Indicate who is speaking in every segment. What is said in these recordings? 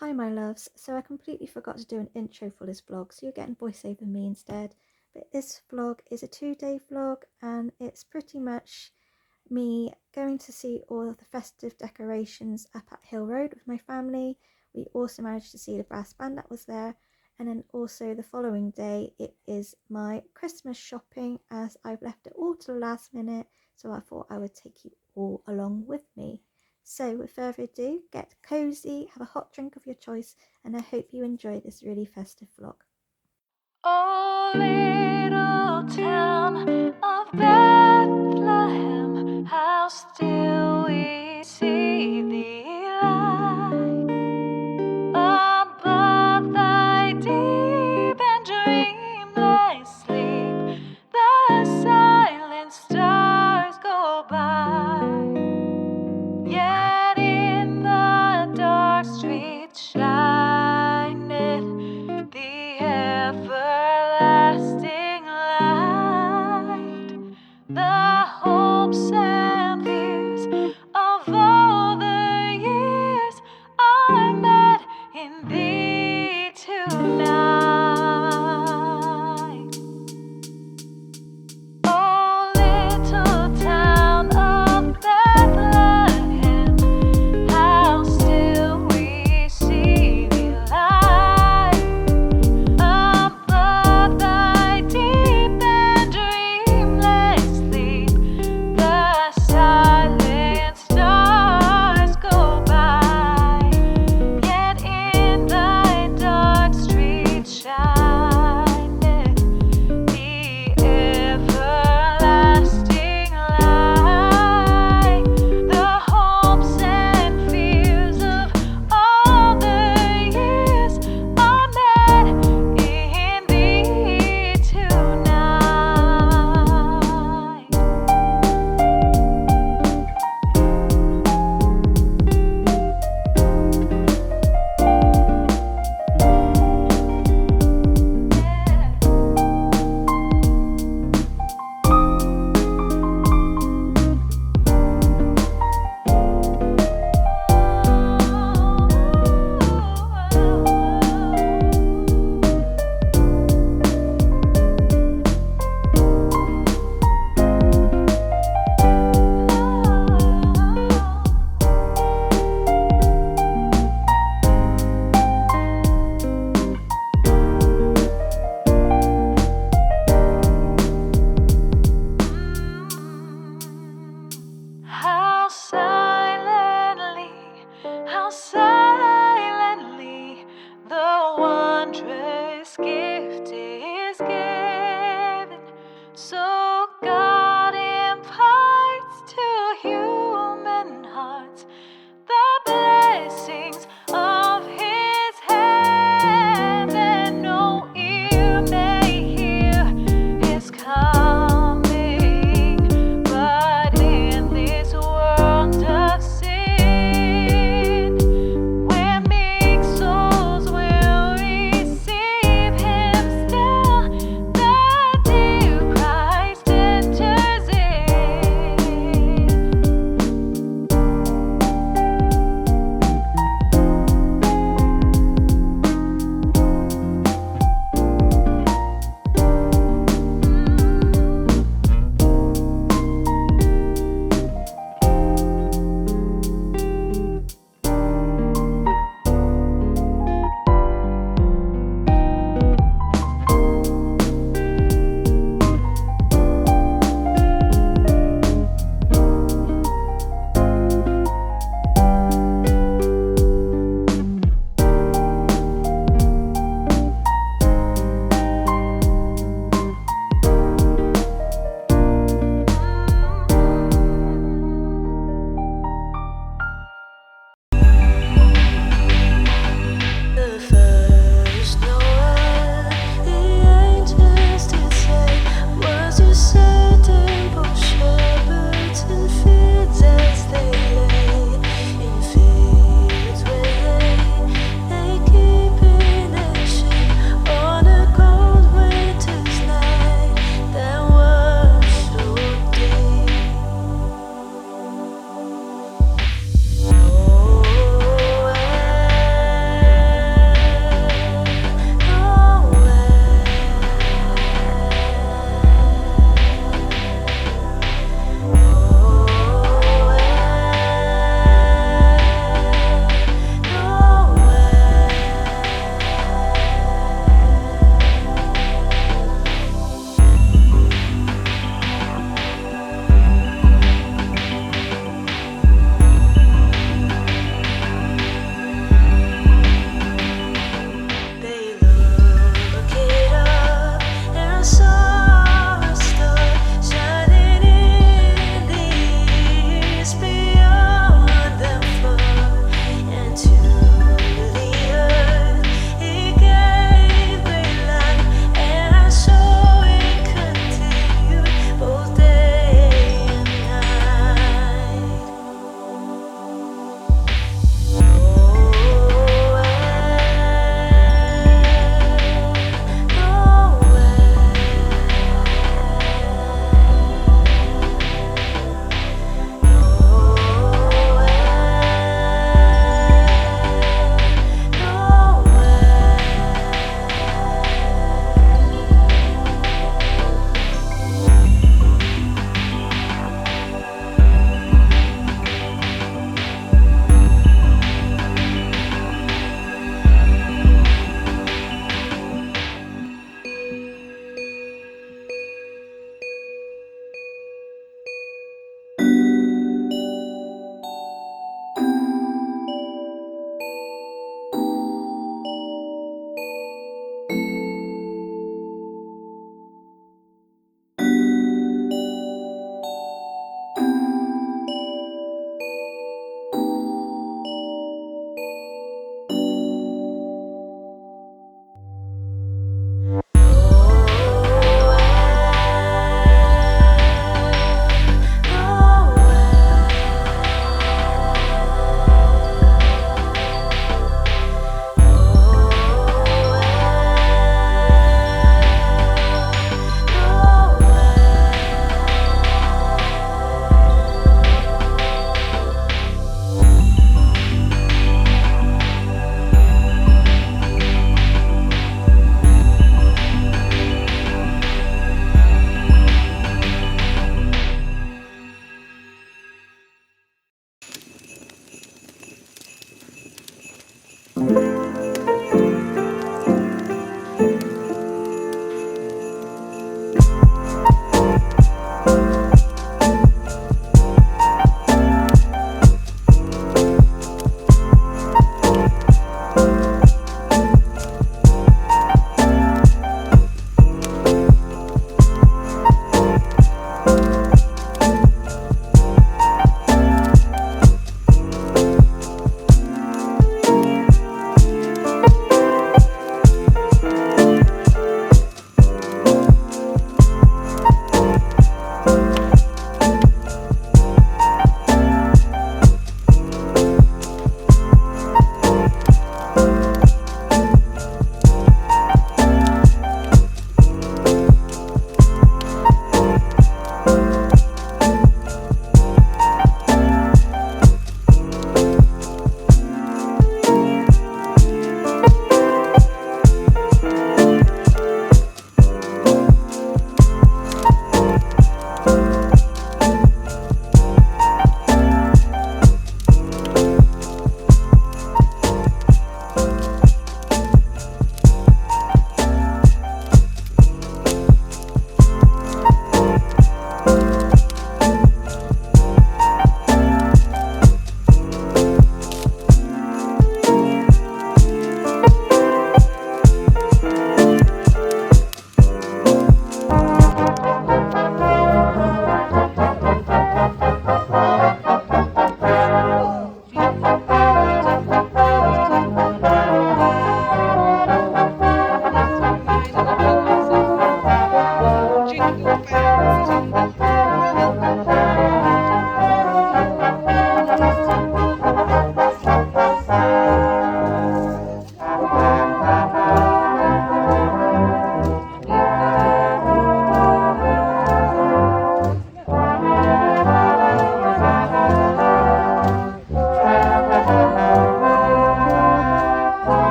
Speaker 1: Hi my loves, so I completely forgot to do an intro for this vlog, so you're getting voice over me instead. But this vlog is a 2-day vlog and it's pretty much me going to see all of the festive decorations up at Hill Road with my family. We also managed to see the brass band that was there, and then also the following day it is my Christmas shopping, as I've left it all to the last minute, so I thought I would take you all along with me. So with further ado, get cozy, have a hot drink of your choice, and I hope you enjoy this really festive vlog.
Speaker 2: Oh, little town of Bethlehem, how still we see thee lie above thy deep and dreamless sleep. The silent stars go by, yet in the dark streets shineth the everlasting light. The hopes and fears of all the years are met in thee tonight. Oh, little town of Bethlehem, how still we see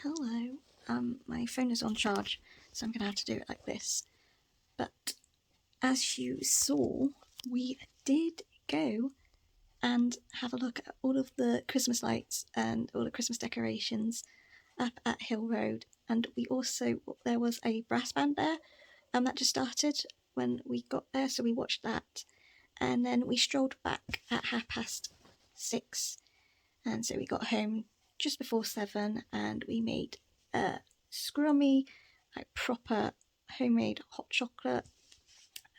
Speaker 1: Hello, my phone is on charge, so I'm going to have to do it like this. But as you saw, we did go and have a look at all of the Christmas lights and all the Christmas decorations up at Hill Road. And we also, there was a brass band there that just started when we got there, so we watched that. And then we strolled back at 6:30, and so we got home just before 7, and we made a scrummy, like proper homemade hot chocolate,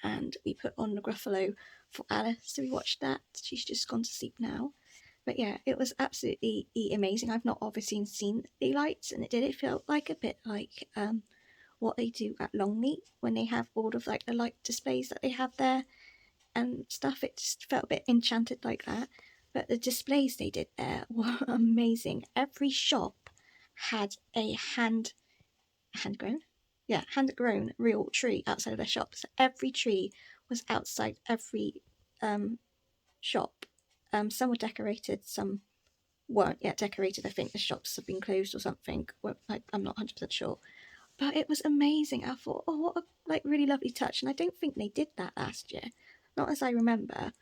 Speaker 1: and we put on the Gruffalo for Alice, so we watched that. She's just gone to sleep now. But yeah, it was absolutely amazing. I've not obviously seen the lights, and it felt like a bit like what they do at Longleat when they have all of like the light displays that they have there and stuff. It just felt a bit enchanted like that. But the displays they did there were amazing. Every shop had a hand-grown real tree outside of their shops. Every tree was outside every shop. Some were decorated, some weren't yet decorated. I think the shops have been closed or something. I'm not 100% sure. But it was amazing. I thought, oh, what a really lovely touch. And I don't think they did that last year, not as I remember.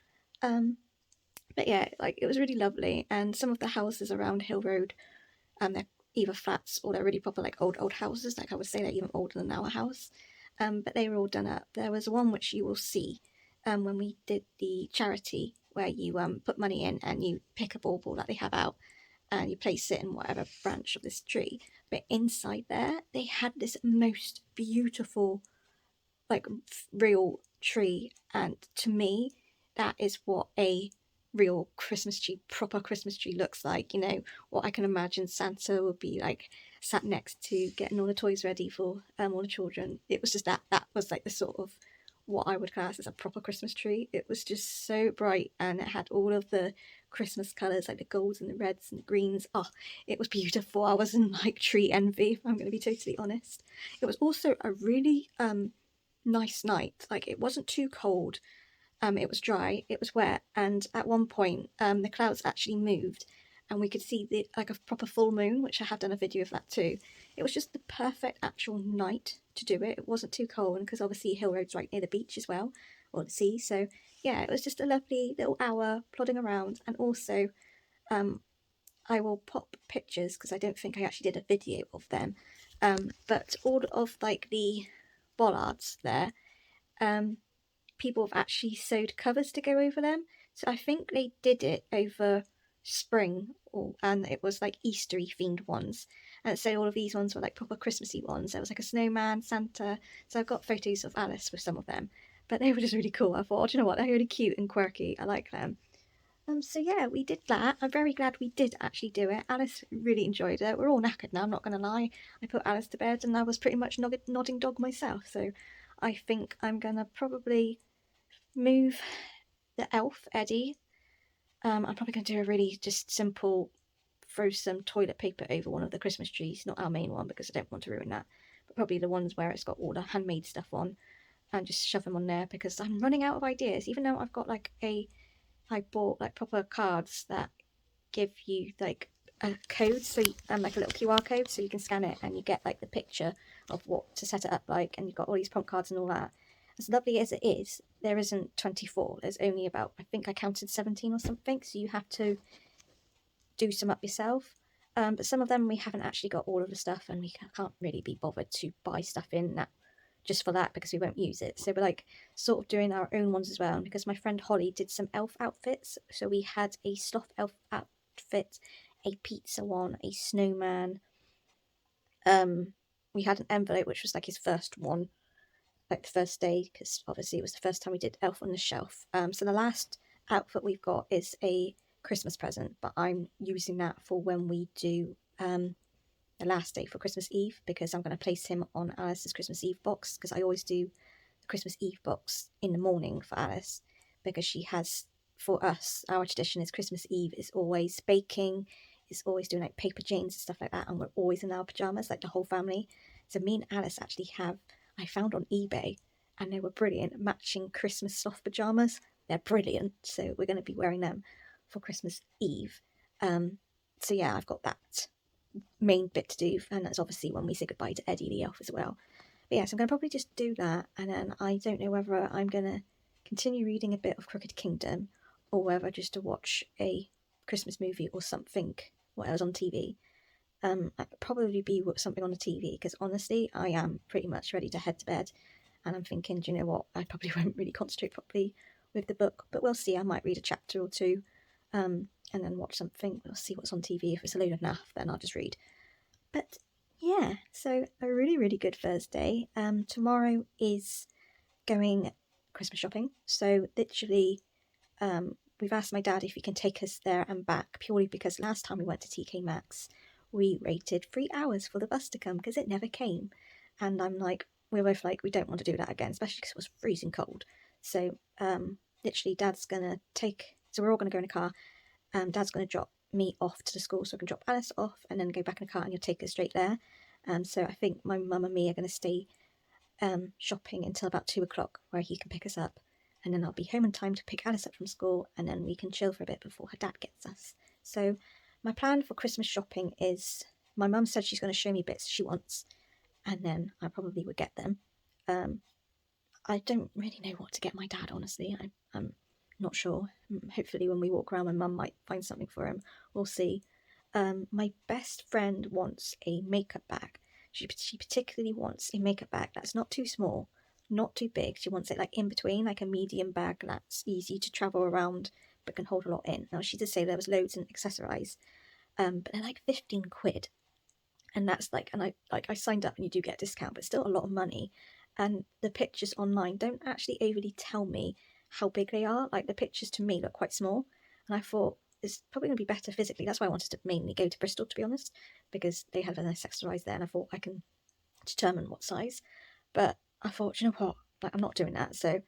Speaker 1: But yeah, it was really lovely. And some of the houses around Hill Road, they're either flats or they're really proper old houses. I would say they're even older than our house. But they were all done up. There was one which you will see when we did the charity, where you put money in and you pick a bauble that they have out and you place it in whatever branch of this tree. But inside there, they had this most beautiful, real tree. And to me, that is what a real Christmas tree, proper Christmas tree looks like. You know, what I can imagine Santa would be like sat next to, getting all the toys ready for all the children. It was just that was like the sort of what I would class as a proper Christmas tree. It was just so bright, and it had all of the Christmas colours, like the golds and the reds and the greens. Oh, it was beautiful. I was in tree envy, if I'm going to be totally honest. It was also a really nice night. It wasn't too cold. It was dry, it was wet, and at one point the clouds actually moved and we could see a proper full moon, which I have done a video of that too. It was just the perfect actual night to do it. It wasn't too cold, because obviously Hill Road's right near the beach as well, or the sea, so yeah, it was just a lovely little hour plodding around. And also I will pop pictures, because I don't think I actually did a video of them, but all of the bollards there, people have actually sewed covers to go over them. So I think they did it over spring, and it was Eastery themed ones. And so all of these ones were proper Christmassy ones. There was a snowman, Santa. So I've got photos of Alice with some of them, but they were just really cool. I thought, oh, do you know what? They're really cute and quirky. I like them. So yeah, we did that. I'm very glad we did actually do it. Alice really enjoyed it. We're all knackered now, I'm not going to lie. I put Alice to bed and I was pretty much nodding dog myself. So I think I'm going to probably move the elf, Eddie. I'm probably going to do a really just simple, throw some toilet paper over one of the Christmas trees. Not our main one because I don't want to ruin that. But probably the ones where it's got all the handmade stuff on. And just shove them on there because I'm running out of ideas. Even though I've got like I bought like proper cards that give you like a code, so like a little QR code, so you can scan it and you get like the picture of what to set it up like, and you've got all these prompt cards and all that. As lovely as it is, there isn't 24. There's only about, I think I counted 17 or something. So you have to do some up yourself. But some of them we haven't actually got all of the stuff, and we can't really be bothered to buy stuff in that just for that because we won't use it. So we're like sort of doing our own ones as well. And because my friend Holly did some elf outfits, so we had a sloth elf outfit, a pizza one, a snowman. We had an envelope which was like his first one, like the first day, because obviously it was the first time we did Elf on the Shelf. So the last outfit we've got is a Christmas present, but I'm using that for when we do the last day for Christmas Eve, because I'm going to place him on Alice's Christmas Eve box, because I always do the Christmas Eve box in the morning for Alice, because she has, for us, our tradition is Christmas Eve is always baking, is always doing like paper janes and stuff like that, and we're always in our pyjamas, like the whole family. So me and Alice actually have, I found on eBay, and they were brilliant, matching Christmas sloth pyjamas. They're brilliant, so we're going to be wearing them for Christmas Eve. So yeah, I've got that main bit to do, and that's obviously when we say goodbye to Eddie the elf as well. But yeah, so I'm going to probably just do that, and then I don't know whether I'm going to continue reading a bit of Crooked Kingdom or whether just to watch a Christmas movie or something what was on TV. I'd probably be something on the TV, because honestly I am pretty much ready to head to bed, and I'm thinking, do you know what, I probably won't really concentrate properly with the book, but we'll see. I might read a chapter or two, and then watch something. We'll see what's on TV. If it's a load of naff, then I'll just read. But yeah, so a really, really good Thursday. Tomorrow is going Christmas shopping. So literally, we've asked my dad if he can take us there and back, purely because last time we went to TK Maxx, we waited 3 hours for the bus to come because it never came. And I'm like, we're both like, we don't want to do that again, especially because it was freezing cold. So literally, Dad's gonna so we're all gonna go in a car. Dad's gonna drop me off to the school so I can drop Alice off and then go back in the car, and you'll take us straight there. So I think my mum and me are going to stay shopping until about 2 o'clock, where he can pick us up, and then I'll be home in time to pick Alice up from school, and then we can chill for a bit before her dad gets us. So my plan for Christmas shopping is, my mum said she's going to show me bits she wants, and then I probably would get them. I don't really know what to get my dad, honestly. I'm not sure. Hopefully when we walk around, my mum might find something for him. We'll see. My best friend wants a makeup bag. She particularly wants a makeup bag that's not too small, not too big. She wants it like in between, like a medium bag that's easy to travel around but can hold a lot in. Now she did say there was loads and accessorise, but they're like 15 quid. And that's like, and I signed up and you do get a discount, but still a lot of money. And the pictures online don't actually overly tell me how big they are. Like the pictures to me look quite small, and I thought it's probably going to be better physically. That's why I wanted to mainly go to Bristol, to be honest, because they have a nice accessorise there, and I thought I can determine what size. But I thought, you know what, like I'm not doing that, so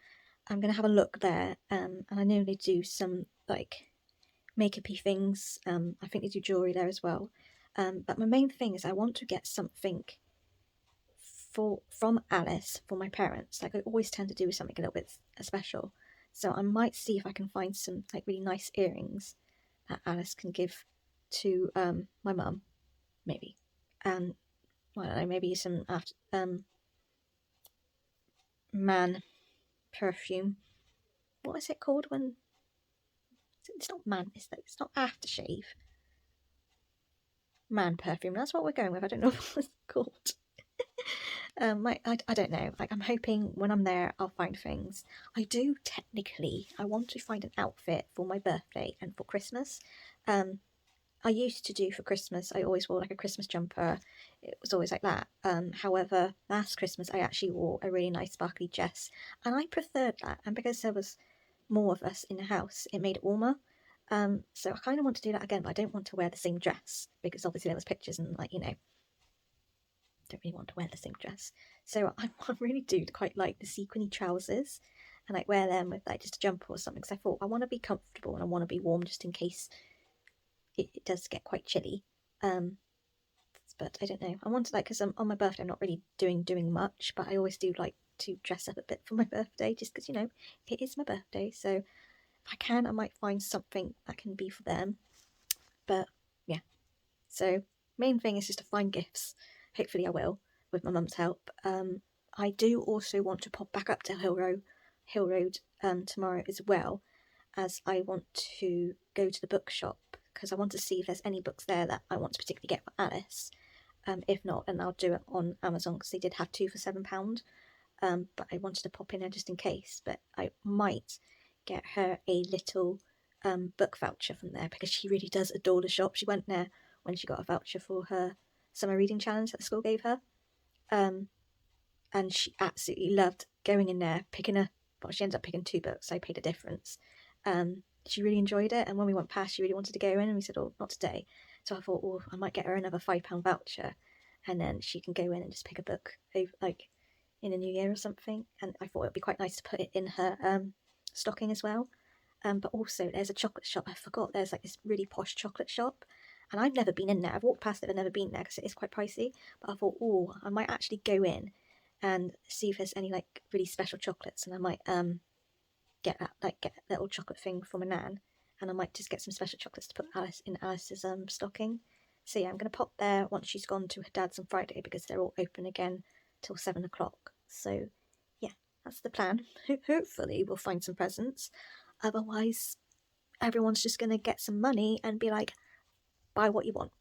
Speaker 1: I'm going to have a look there. And I know they do some like makeup-y things. I think they do jewellery there as well. But my main thing is I want to get something from Alice for my parents. Like I always tend to do something a little bit special, so I might see if I can find some like really nice earrings that Alice can give to my mum, maybe, and I don't know, maybe some man perfume. What is it called when it's not man? It's not aftershave. Man perfume. That's what we're going with. I don't know what it's called. I don't know. Like I'm hoping when I'm there, I'll find things. I do technically. I want to find an outfit for my birthday and for Christmas. I used to do for Christmas. I always wore like a Christmas jumper. It was always like that. However, last Christmas I actually wore a really nice sparkly dress, and I preferred that. And because there was more of us in the house, it made it warmer. So I kind of want to do that again, but I don't want to wear the same dress because obviously there was pictures and like, you know, don't really want to wear the same dress. So I really do quite like the sequiny trousers and like wear them with like just a jumper or something, because I thought I want to be comfortable and I want to be warm just in case it does get quite chilly. But I don't know, I want to like, because on my birthday I'm not really doing much, but I always do like to dress up a bit for my birthday just because, you know, it is my birthday. So if I can, I might find something that can be for them. But yeah, so main thing is just to find gifts. Hopefully I will, with my mum's help. I do also want to pop back up to Hill Road tomorrow as well, as I want to go to the bookshop because I want to see if there's any books there that I want to particularly get for Alice. If not, and I'll do it on Amazon because they did have 2 for £7. But I wanted to pop in there just in case. But I might get her a little book voucher from there because she really does adore the shop. She went there when she got a voucher for her summer reading challenge that the school gave her. And she absolutely loved going in there, well, she ended up picking 2 books, so I paid a difference. She really enjoyed it, and when we went past, she really wanted to go in, and we said, oh, not today. So I thought, oh, I might get her another £5 voucher, and then she can go in and just pick a book, like, in the new year or something. And I thought it would be quite nice to put it in her stocking as well. But also, there's a chocolate shop. I forgot, there's like this really posh chocolate shop, and I've never been in there. I've walked past it, but never been there because it is quite pricey. But I thought, oh, I might actually go in and see if there's any like really special chocolates, and I might get a little chocolate thing from a nan, and I might just get some special chocolates to put in Alice's stocking. So yeah, I'm going to pop there once she's gone to her dad's on Friday because they're all open again till 7 o'clock. So yeah, that's the plan. Hopefully we'll find some presents. Otherwise, everyone's just going to get some money and be like, buy what you want.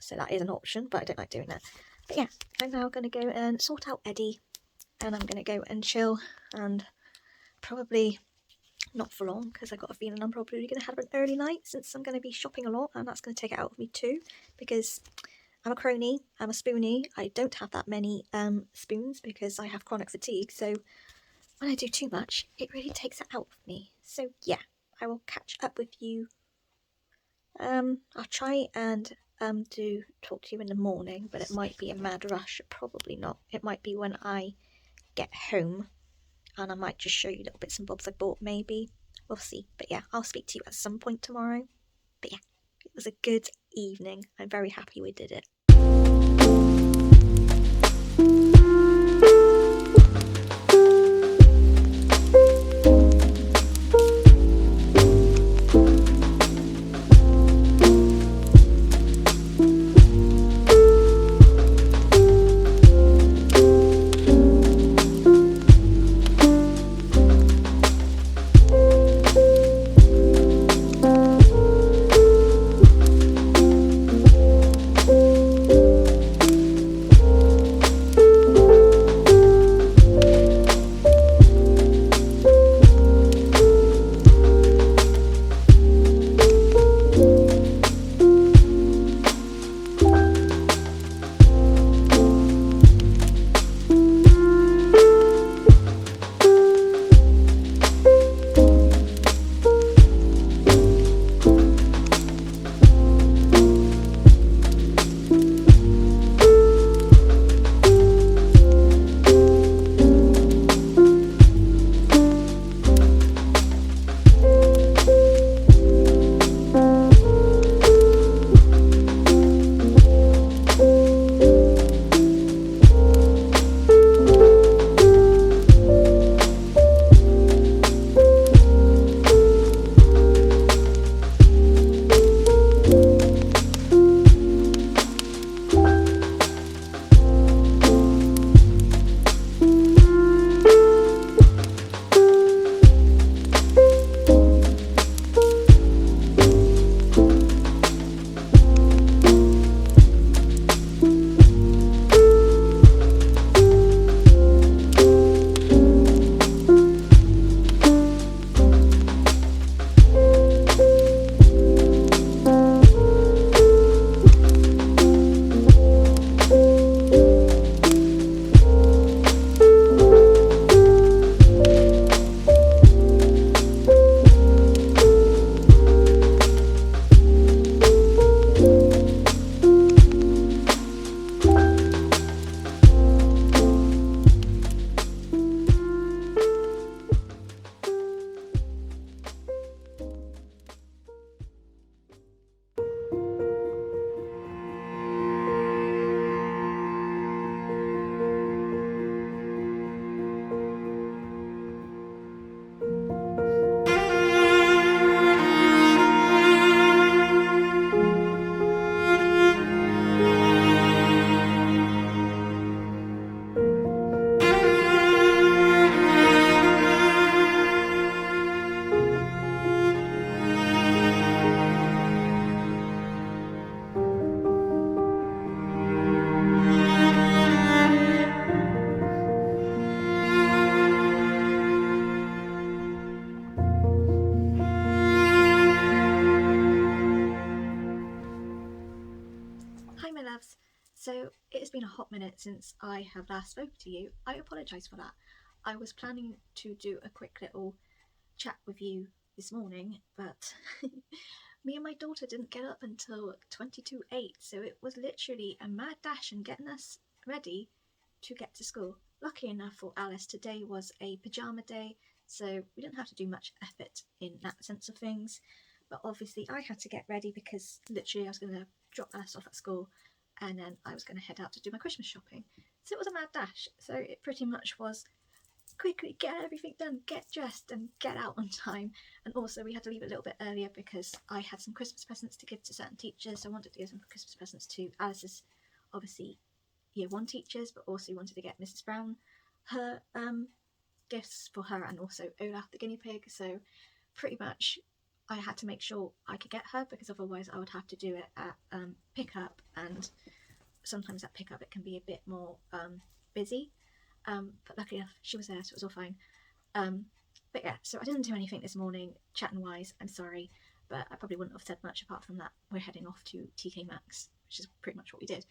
Speaker 1: So that is an option, but I don't like doing that. But yeah, I'm now going to go and sort out Eddie, and I'm going to go and chill, and probably not for long because I got a feeling I'm probably going to have an early night since I'm going to be shopping a lot, and that's going to take it out of me too because I'm a crony, I'm a spoonie. I don't have that many spoons because I have chronic fatigue, so when I do too much, it really takes it out of me. So yeah, I will catch up with you. I'll try and talk to you in the morning, but it might be a mad rush. Probably not. It might be when I get home, and I might just show you little bits and bobs I bought, maybe. We'll see. But yeah, I'll speak to you at some point tomorrow. But yeah, it was a good evening. I'm very happy we did it. So it has been a hot minute since I have last spoken to you. I apologise for that. I was planning to do a quick little chat with you this morning, but me and my daughter didn't get up until 22:08, so it was literally a mad dash and getting us ready to get to school. Lucky enough for Alice, today was a pyjama day, so we didn't have to do much effort in that sense of things. But obviously I had to get ready because literally I was going to drop Alice off at school and then I was going to head out to do my Christmas shopping. So it was a mad dash. So it pretty much was quickly get everything done, get dressed and get out on time. And also we had to leave a little bit earlier because I had some Christmas presents to give to certain teachers. So I wanted to give some Christmas presents to Alice's, obviously, year one teachers, but also wanted to get Mrs. Brown her gifts for her and also Olaf the guinea pig. So pretty much I had to make sure I could get her because otherwise I would have to do it at pickup, and sometimes at pickup it can be a bit more busy. But luckily enough she was there, so it was all fine. But yeah, so I didn't do anything this morning chatting wise, I'm sorry, but I probably wouldn't have said much apart from that we're heading off to TK Maxx, which is pretty much what we did.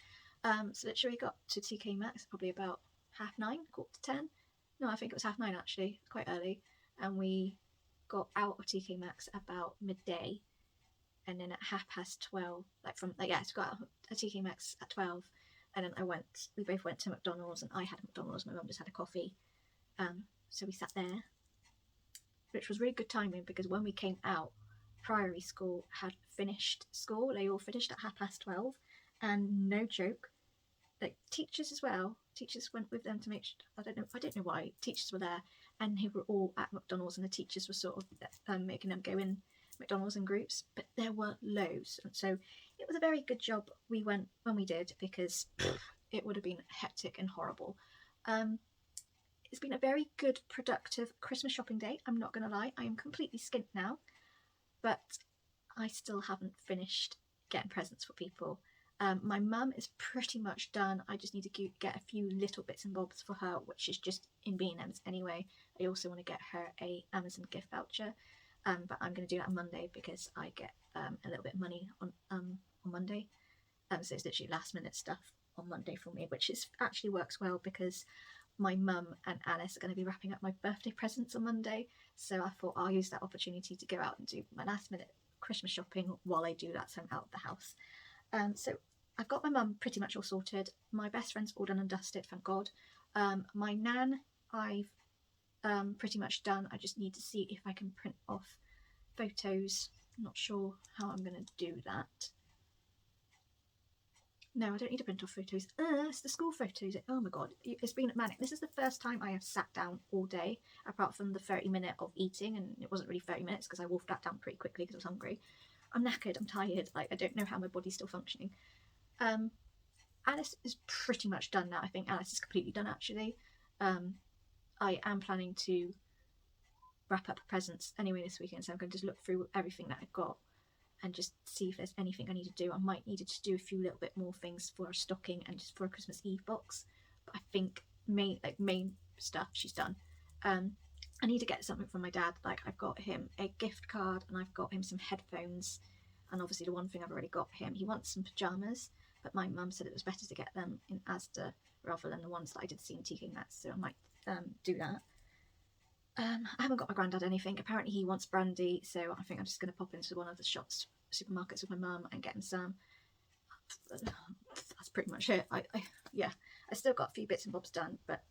Speaker 1: So literally got to TK Maxx probably about 9:30, 9:45. No, I think it was 9:30 actually, quite early, and we got out of TK Maxx about midday, and then at 12:30, got out of TK Maxx at 12, and then we both went to McDonald's, and I had McDonald's, my mum just had a coffee, so we sat there, which was really good timing because when we came out, Priory School had finished school. They all finished at 12:30, and no joke, like teachers as well. Teachers went with them to make sure. I don't know why. Teachers were there, and they were all at McDonald's, and the teachers were sort of making them go in McDonald's in groups. But there were loads, and so it was a very good job we went when we did, because it would have been hectic and horrible. It's been a very good, productive Christmas shopping day. I'm not going to lie. I am completely skint now, but I still haven't finished getting presents for people. My mum is pretty much done. I just need to get a few little bits and bobs for her, which is just in B&M's anyway. I also want to get her a Amazon gift voucher, but I'm going to do that on Monday because I get a little bit of money on Monday. So it's literally last minute stuff on Monday for me, which actually works well because my mum and Alice are going to be wrapping up my birthday presents on Monday. So I thought I'll use that opportunity to go out and do my last minute Christmas shopping while I do that, so I'm out of the house. So I've got my mum pretty much all sorted. My best friend's all done and dusted, thank God. My nan, I've pretty much done. I just need to see if I can print off photos. I'm not sure how I'm going to do that. No, I don't need to print off photos. It's the school photos. Oh my God, it's been manic. This is the first time I have sat down all day, apart from the 30-minute of eating, and it wasn't really 30 minutes because I wolfed that down pretty quickly because I was hungry. I'm knackered, I'm tired, like I don't know how my body's still functioning. Alice is pretty much done now. I think Alice is completely done actually. I am planning to wrap up presents anyway this weekend, so I'm going to just look through everything that I've got and just see if there's anything I need to do. I might need to do a few little bit more things for a stocking and just for a Christmas Eve box, but I think main stuff she's done. I need to get something from my dad. Like I've got him a gift card and I've got him some headphones, and obviously the one thing I've already got him, he wants some pyjamas, but my mum said it was better to get them in Asda rather than the ones that I did see in TK Maxx, so I might do that. I haven't got my granddad anything. Apparently he wants brandy, so I think I'm just going to pop into one of the supermarkets with my mum and get him some. That's pretty much it. I still got a few bits and bobs done, but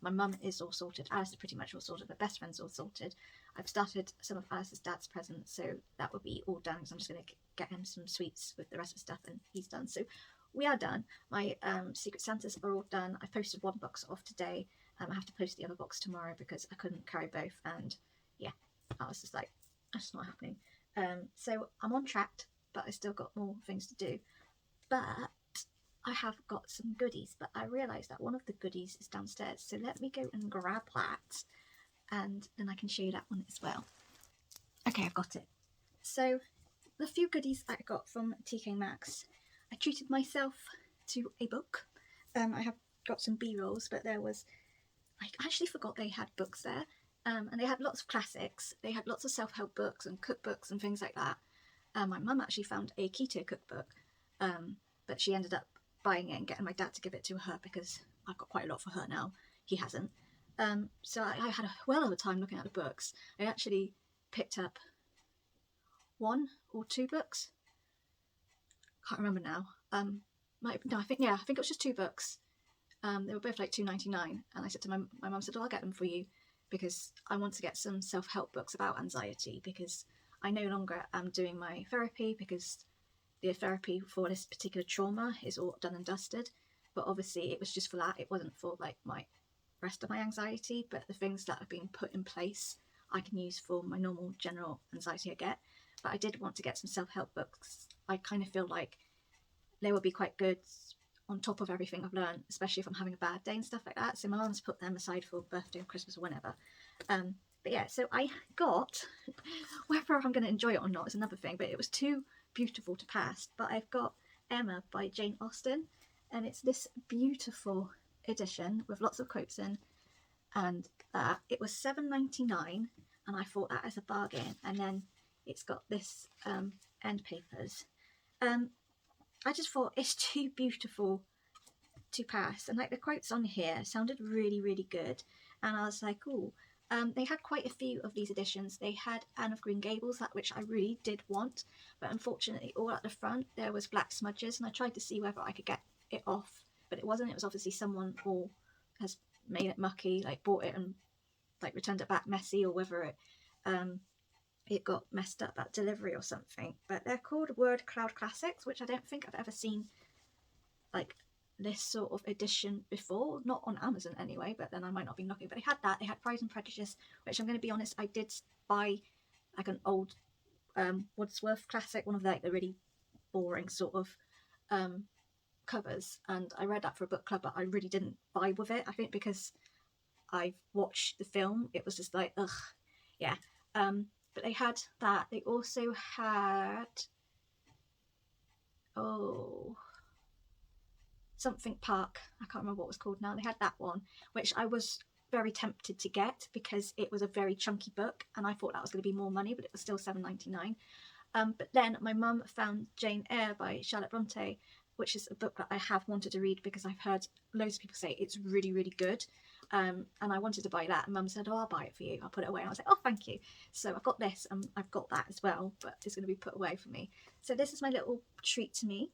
Speaker 1: my mum is all sorted. Alice is pretty much all sorted. My best friend's all sorted. I've started some of Alice's dad's presents, so that would be all done because I'm just going to get him some sweets with the rest of the stuff, and he's done. So we are done. My Secret Santas are all done. I posted one box off today. I have to post the other box tomorrow because I couldn't carry both, and yeah, I was just like, that's not happening. So I'm on track, but I still got more things to do. But I have got some goodies, but I realised that one of the goodies is downstairs, so let me go and grab that, and then I can show you that one as well. Okay, I've got it. So the few goodies I got from TK Maxx, I treated myself to a book. I have got some B-rolls, but I actually forgot they had books there, and they had lots of classics. They had lots of self-help books and cookbooks and things like that. My mum actually found a keto cookbook, but she ended up buying it and getting my dad to give it to her because I've got quite a lot for her now. He hasn't. So I had a well of a time looking at the books. I actually picked up 1 or 2 books. Can't remember now. I think it was just 2 books. They were both like £2.99, and I said to my mum said, "Oh, I'll get them for you because I want to get some self-help books about anxiety because I no longer am doing my therapy because the therapy for this particular trauma is all done and dusted. But obviously it was just for that. It wasn't for like my rest of my anxiety, but the things that have been put in place I can use for my normal general anxiety I get. But I did want to get some self-help books. I kind of feel like they would be quite good on top of everything I've learned, especially if I'm having a bad day and stuff like that. So my mum's put them aside for birthday or Christmas or whenever. But yeah, so I got, whether I'm going to enjoy it or not is another thing, but it was too beautiful to pass. But I've got Emma by Jane Austen, and it's this beautiful edition with lots of quotes in, and it was £7.99, and I thought that as a bargain. And then it's got this end papers. I just thought it's too beautiful to pass, and like the quotes on here sounded really, really good, and I was like, oh. They had quite a few of these editions. They had Anne of Green Gables, that which I really did want, but unfortunately all at the front there was black smudges, and I tried to see whether I could get it off, but it wasn't. It was obviously someone or has made it mucky, like bought it and like returned it back messy, or whether it got messed up at delivery or something. But they're called Word Cloud Classics, which I don't think I've ever seen like this sort of edition before, not on Amazon anyway, but then I might not be looking. But they had that. They had Pride and Prejudice, which I'm going to be honest, I did buy like an old Wordsworth classic, one of the really boring sort of covers, and I read that for a book club, but I really didn't vibe with it. I think because I've watched the film, it was just like, ugh, yeah. But they had that. They also had something Park. I can't remember what it was called now. They had that one, which I was very tempted to get because it was a very chunky book, and I thought that was going to be more money, but it was still £7.99. But then my mum found Jane Eyre by Charlotte Bronte, which is a book that I have wanted to read because I've heard loads of people say it's really, really good. And I wanted to buy that, and Mum said, "Oh, I'll buy it for you. I'll put it away." And I was like, "Oh, thank you." So I've got this, and I've got that as well, but it's going to be put away for me. So this is my little treat to me,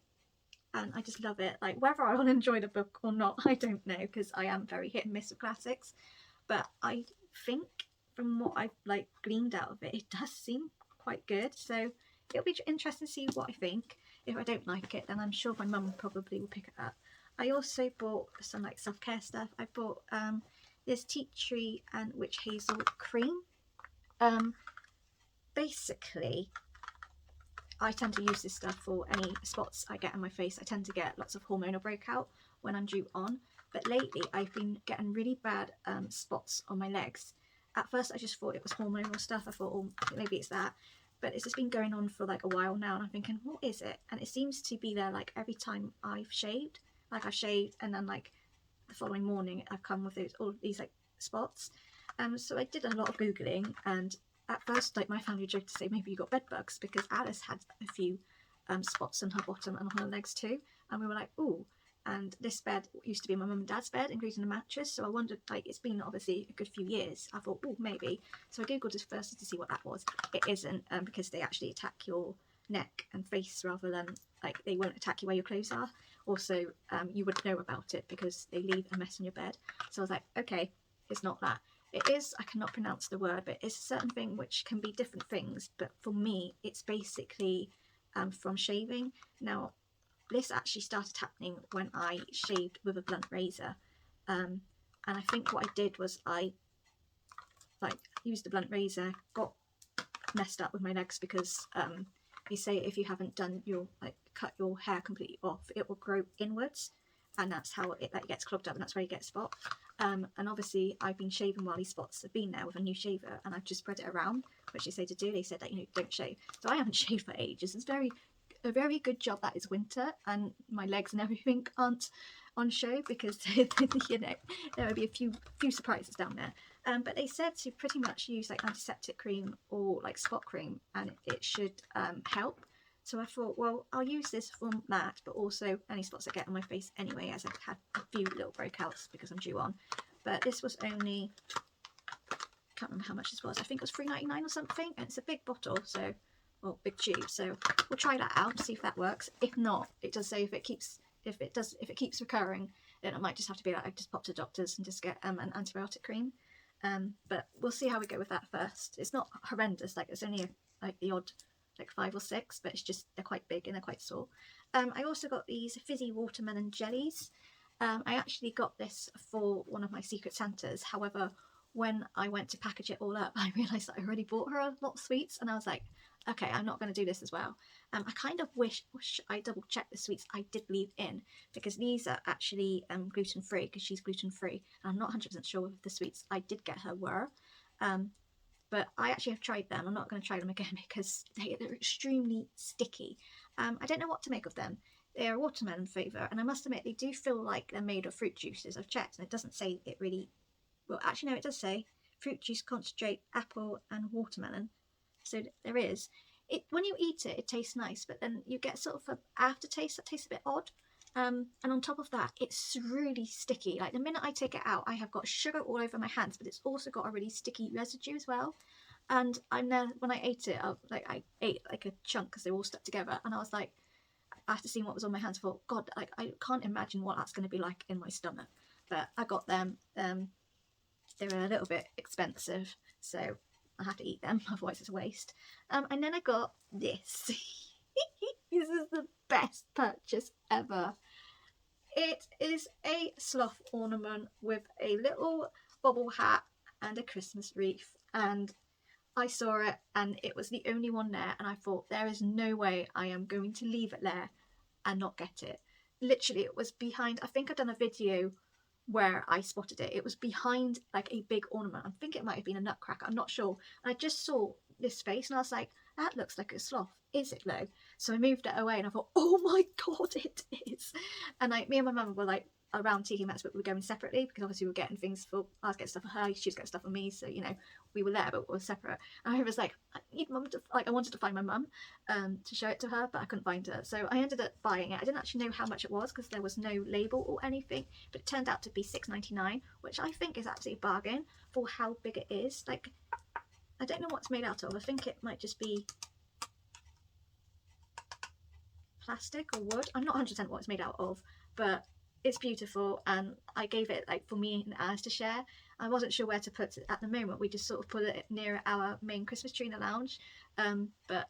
Speaker 1: and I just love it. Like, whether I'll enjoy the book or not, I don't know, because I am very hit and miss with classics. But I think from what I've like gleaned out of it, it does seem quite good. So it'll be interesting to see what I think. If I don't like it, then I'm sure my mum probably will pick it up. I also bought some like self-care stuff. I bought this tea tree and witch hazel cream. Basically, I tend to use this stuff for any spots I get on my face. I tend to get lots of hormonal breakout when I'm due on, but lately I've been getting really bad spots on my legs. At first I just thought it was hormonal stuff. I thought, oh, maybe it's that, but it's just been going on for like a while now, and I'm thinking, what is it? And it seems to be there like every time I've shaved. Like I've shaved, and then like the following morning I've come with all these like spots. So I did a lot of googling, and at first like my family joked to say maybe you got bed bugs, because Alice had a few spots on her bottom and on her legs too, and we were like, ooh. And this bed used to be my mum and dad's bed, including the mattress, so I wondered, like, it's been obviously a good few years. I thought, oh, maybe. So I googled it first to see what that was. It isn't, because they actually attack your neck and face rather than, like, they won't attack you where your clothes are. Also, you would know about it because they leave a mess in your bed. So I was like, okay, it's not that. It is, I cannot pronounce the word, but it's a certain thing which can be different things. But for me, it's basically from shaving. Now, this actually started happening when I shaved with a blunt razor. And I think what I did was I like used the blunt razor, got messed up with my legs, because they say if you haven't done your cut your hair completely off, it will grow inwards, and that's how it gets clogged up, and that's where you get a spot. And obviously I've been shaving while these spots have been there with a new shaver, and I've just spread it around, which they say to do. They said that, you know, don't shave. So I haven't shaved for ages. It's a very good job that it's winter and my legs and everything aren't on show, because you know, there will be a few surprises down there. But they said to pretty much use like antiseptic cream or like spot cream, and it should help. So I thought, well, I'll use this for that, but also any spots I get on my face anyway, as I've had a few little breakouts because I'm due on. But this was only, can't remember how much this was. I think it was $3.99 or something, and it's a big bottle, so, or big tube. So we'll try that out to see if that works. If not, it does say if it keeps recurring, then it might just have to be like I just pop to the doctors and just get an antibiotic cream. But we'll see how we go with that first. It's not horrendous, like it's only like the odd like 5 or 6, but it's just they're quite big and they're quite sore. I also got these fizzy watermelon jellies. I actually got this for one of my Secret Santas. However, when I went to package it all up, I realised that I already bought her a lot of sweets, and I was like, okay, I'm not going to do this as well. I kind of wish I double checked the sweets I did leave in, because these are actually gluten free, because she's gluten free, and I'm not 100% sure if the sweets I did get her were. But I actually have tried them. I'm not going to try them again because they're extremely sticky. I don't know what to make of them. They're a watermelon flavour, and I must admit they do feel like they're made of fruit juices. I've checked and it doesn't say it really, well actually no, it does say fruit juice concentrate, apple and watermelon. So there is. When you eat it, it tastes nice, but then you get sort of an aftertaste that tastes a bit odd. And on top of that, it's really sticky. Like the minute I take it out, I have got sugar all over my hands, but it's also got a really sticky residue as well. And when I ate it, I ate like a chunk because they all stuck together, and I was like, after seeing what was on my hands, I thought, God, like I can't imagine what that's going to be like in my stomach. But I got them. They were a little bit expensive, so I have to eat them, otherwise it's a waste. And then I got this. This is the best purchase ever. It is a sloth ornament with a little bobble hat and a Christmas wreath, and I saw it and it was the only one there, and I thought there is no way I am going to leave it there and not get it. Literally, it was behind, I think I've done a video where I spotted it. It was behind like a big ornament. I think it might have been a nutcracker, I'm not sure. And I just saw this face and I was like, that looks like a sloth. Is it though? So I moved it away and I thought, oh my God, it is. And me and my mum were like around taking that, but we were going separately because obviously we were getting things for, I was getting stuff for her, she was getting stuff for me. So, you know, we were there, but we were separate. And I was like, I wanted to find my mum to show it to her, but I couldn't find her. So I ended up buying it. I didn't actually know how much it was because there was no label or anything, but it turned out to be $6.99, which I think is actually a bargain for how big it is. Like, I don't know what it's made out of. I think it might just be plastic or wood. I'm not 100% what it's made out of, but it's beautiful, and I gave it like for me and ours to share. I wasn't sure where to put it at the moment. We just sort of put it near our main Christmas tree in the lounge, but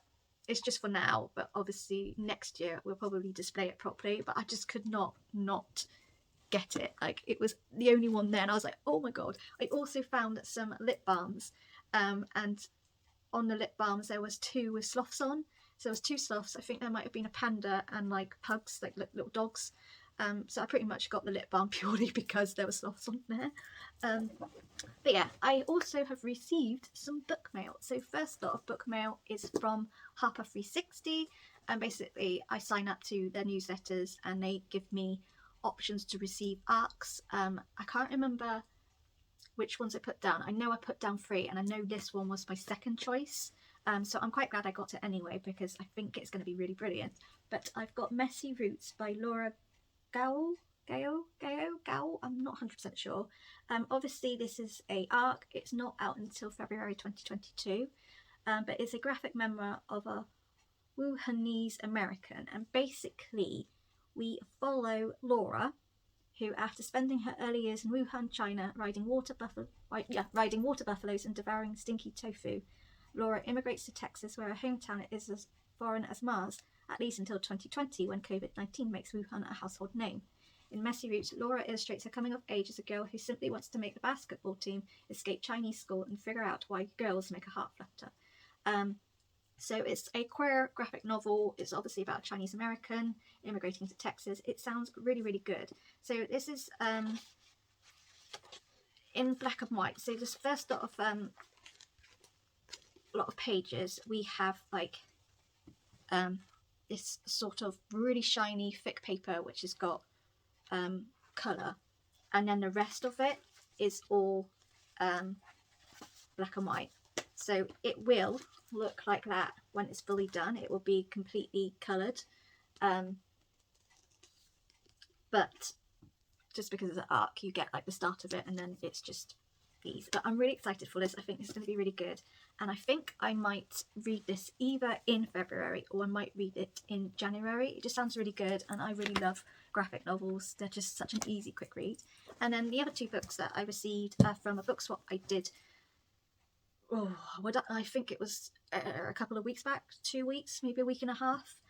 Speaker 1: it's just for now. But obviously next year we'll probably display it properly, but I just could not get it. Like, it was the only one there, and I was like, oh my God. I also found some lip balms, and on the lip balms there was 2 with sloths on. So there was 2 sloths. I think there might have been a panda and like pugs, like little dogs. So I pretty much got the lip balm purely because there were sloths on there. But yeah, I also have received some book mail. So first lot of book mail is from Harper 360, and basically I sign up to their newsletters and they give me options to receive ARCs. I can't remember which ones I put down. I know I put down 3, and I know this one was my second choice. So I'm quite glad I got it anyway, because I think it's going to be really brilliant. But I've got Messy Roots by Laura Gaol. I'm not 100% sure. Obviously this is a ARC. It's not out until February 2022, but it's a graphic memoir of a Wuhanese American, and basically we follow Laura, who, after spending her early years in Wuhan, China, riding water buffaloes and devouring stinky tofu, Laura immigrates to Texas, where her hometown is as foreign as Mars, at least until 2020, when COVID-19 makes Wuhan a household name. In Messy Roots, Laura illustrates her coming of age as a girl who simply wants to make the basketball team, escape Chinese school, and figure out why girls make her heart flutter. So it's a queer graphic novel. It's obviously about a Chinese American immigrating to Texas. It sounds really, really good. So this is in black and white. So this first lot of pages, we have like this sort of really shiny thick paper which has got colour, and then the rest of it is all black and white. So it will look like that when it's fully done. It will be completely coloured, but just because it's an arc, you get like the start of it and then it's just these. But I'm really excited for this. I think this is going to be really good, and I think I might read this either in February or I might read it in January. It just sounds really good, and I really love graphic novels. They're just such an easy quick read. And then the other two books that I received from a book swap I did, I think it was a couple of weeks back, 2 weeks, maybe a week and a half.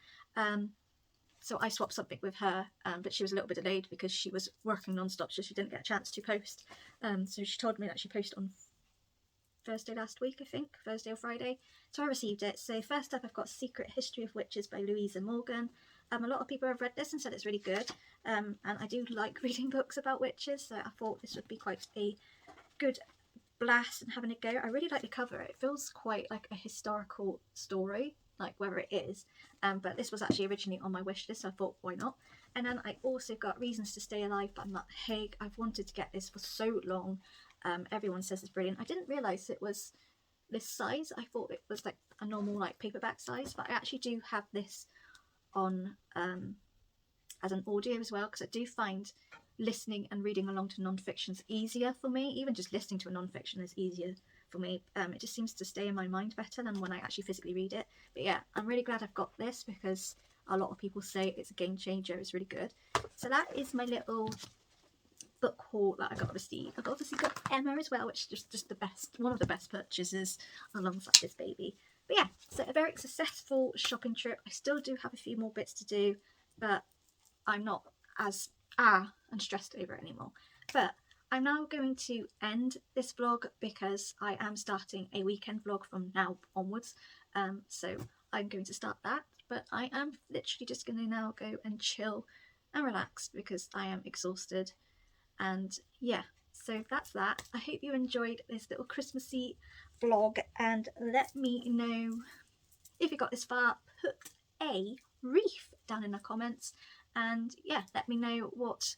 Speaker 1: So I swapped something with her, but she was a little bit delayed because she was working non-stop, so she didn't get a chance to post. So she told me that she posted on Thursday last week, I think, Thursday or Friday. So I received it. So first up, I've got Secret History of Witches by Louisa Morgan. A lot of people have read this and said it's really good, and I do like reading books about witches, so I thought this would be quite a good blast and having a go. I really like the cover. It feels quite like a historical story, like whether it is, but this was actually originally on my wish list, so I thought why not. And then I also got Reasons to Stay Alive by Matt Haig. I've wanted to get this for so long. Everyone says it's brilliant. I didn't realise it was this size. I thought it was like a normal like paperback size, but I actually do have this on as an audio as well, because I do find listening and reading along to non-fictions easier for me. Even just listening to a non-fiction is easier for me. It just seems to stay in my mind better than when I actually physically read it. But yeah, I'm really glad I've got this because a lot of people say it's a game changer. It's really good. So that is my little book haul that I got received. I obviously got Emma as well, which is just the best, one of the best purchases alongside this baby. But yeah, so a very successful shopping trip. I still do have a few more bits to do, but I'm not as and stressed over it anymore. But I'm now going to end this vlog because I am starting a weekend vlog from now onwards. So I'm going to start that, but I am literally just going to now go and chill and relax because I am exhausted. And yeah, so that's that. I hope you enjoyed this little Christmassy vlog, and let me know if you got this far. Put a reef down in the comments, and yeah, let me know what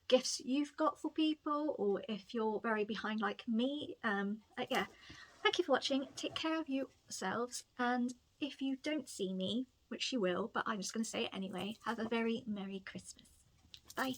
Speaker 1: gifts you've got for people, or if you're very behind like me. Yeah, thank you for watching. Take care of yourselves, and if you don't see me, which you will, but I'm just going to say it anyway, have a very Merry Christmas. Bye.